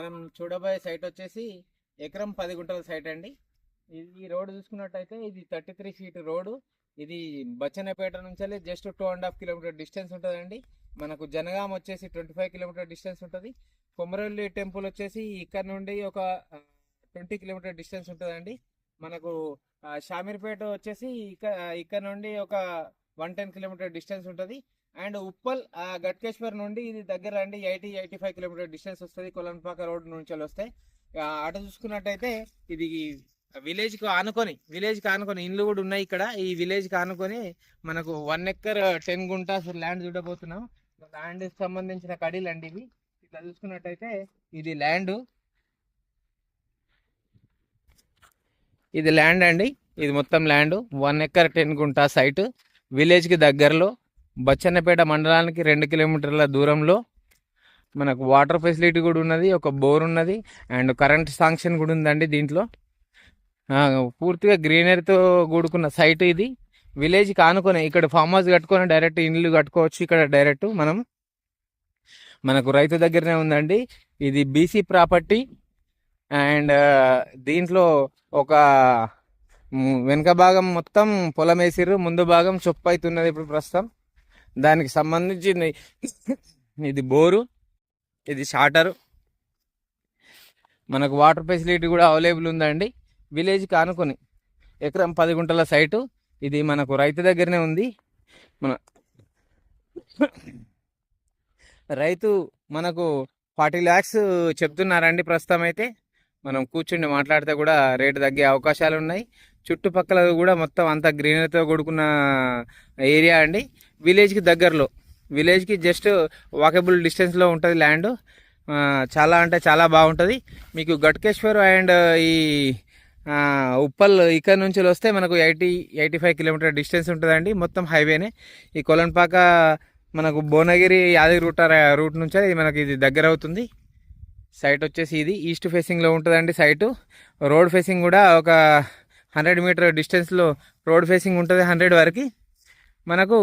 మనం చూడబోయే సైట్ వచ్చేసి ఎకరం 10 గుంటల సైట్ అండి. ఈ రోడ్ చూసుకున్నట్టయితే ఇది 33 ఫీట్ రోడ్డు. ఇది బచ్చన్నపేట నుంచి జస్ట్ 2.5 కిలోమీటర్ డిస్టెన్స్ ఉంటుందండి. మనకు జనగాం వచ్చేసి 25 కిలోమీటర్ డిస్టెన్స్ ఉంటుంది. కొమరవెల్లి టెంపుల్ వచ్చేసి ఇక్కడ నుండి ఒక 20 కిలోమీటర్ డిస్టెన్స్ ఉంటుందండి. మనకు షామీర్పేట వచ్చేసి ఇక్కడ నుండి ఒక 110 కిలోమీటర్ డిస్టెన్స్ ఉంటుంది. అండ్ ఉప్పల్ గట్కేశ్వర్ నుండి ఇది దగ్గర అండి 85 కిలోమీటర్ డిస్టెన్స్ వస్తుంది. కొలంపాక రోడ్ నుంచి వస్తే అటు చూసుకున్నట్టయితే ఇది విలేజ్కి ఆనుకొని ఇండ్లు కూడా ఉన్నాయి ఇక్కడ. ఈ విలేజ్కి ఆనుకొని మనకు 1 ఎకర్ 10 గుంటాస్ ల్యాండ్ చూడబోతున్నాం. ల్యాండ్ సంబంధించిన కడీలు అండి ఇవి. ఇట్లా చూసుకున్నట్టయితే ఇది ల్యాండ్ అండి. ఇది మొత్తం ల్యాండ్ 1 ఎకర్ 10 గుంటా సైట్. విలేజ్కి దగ్గరలో బచ్చన్నపేట మండలానికి 2 కిలోమీటర్ల దూరంలో మనకు వాటర్ ఫెసిలిటీ కూడా ఉన్నది, ఒక బోర్ ఉన్నది అండ్ కరెంట్ శాంక్షన్ కూడా ఉందండి. దీంట్లో పూర్తిగా గ్రీనరీతో కూడుకున్న సైట్ ఇది. విలేజ్కి ఆనుకొని ఇక్కడ ఫామ్ హౌస్ కట్టుకొని డైరెక్ట్ ఇండ్లు కట్టుకోవచ్చు. ఇక్కడ డైరెక్ట్ మనకు రైతు దగ్గరనే ఉందండి. ఇది బీసీ ప్రాపర్టీ అండ్ దీంట్లో ఒక వెనక భాగం మొత్తం పొలం వేసిర్రు, ముందు భాగం చొప్పు అవుతున్నది ఇప్పుడు ప్రస్తుతం. దానికి సంబంధించి ఇది బోరు, ఇది షాటరు, మనకు వాటర్ ఫెసిలిటీ కూడా అవైలబుల్ ఉందండి. విలేజ్కి ఆనుకొని ఎకరం 10 గుంటల సైటు. ఇది మనకు రైతు దగ్గరనే ఉంది. మన రైతు మనకు 40 lakhs చెప్తున్నారండి ప్రస్తుతం. అయితే మనం కూర్చుండి మాట్లాడితే కూడా రేటు తగ్గే అవకాశాలు ఉన్నాయి. చుట్టుపక్కల కూడా మొత్తం అంతా గ్రీనరీతో కూడుకున్న ఏరియా అండి. విలేజ్కి దగ్గరలో, విలేజ్కి జస్ట్ వాకబుల్ డిస్టెన్స్లో ఉంటుంది ల్యాండ్. చాలా అంటే చాలా బాగుంటుంది. మీకు గట్కేశ్వర్ అండ్ ఈ ఉప్పల్ ఇక్కడ నుంచి వస్తే మనకు 85 కిలోమీటర్ డిస్టెన్స్ ఉంటుందండి. మొత్తం హైవేనే. ఈ కొలన్పాక మనకు భువనగిరి యాదగిరి రూట్ నుంచి ఇది మనకి ఇది దగ్గర అవుతుంది. సైట్ వచ్చేసి ఇది ఈస్ట్ ఫేసింగ్లో ఉంటుందండి సైటు. రోడ్ ఫేసింగ్ కూడా ఒక 100 మీటర్ డిస్టెన్స్లో రోడ్ ఫేసింగ్ ఉంటుంది. 100 వరకు మనకు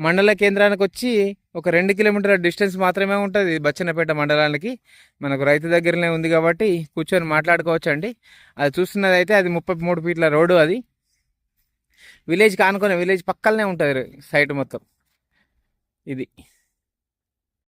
మండల కేంద్రానికి వచ్చి ఒక 2 కిలోమీటర్ల డిస్టెన్స్ మాత్రమే ఉంటుంది బచ్చన్నపేట మండలానికి. మనకు రైతు దగ్గరనే ఉంది కాబట్టి కూర్చొని మాట్లాడుకోవచ్చు అండి. అది చూస్తున్నది అయితే అది 33 ఫీట్ల రోడ్డు. అది విలేజ్కి ఆనుకొని విలేజ్ పక్కనే ఉంటుంది సైట్ మొత్తం ఇది.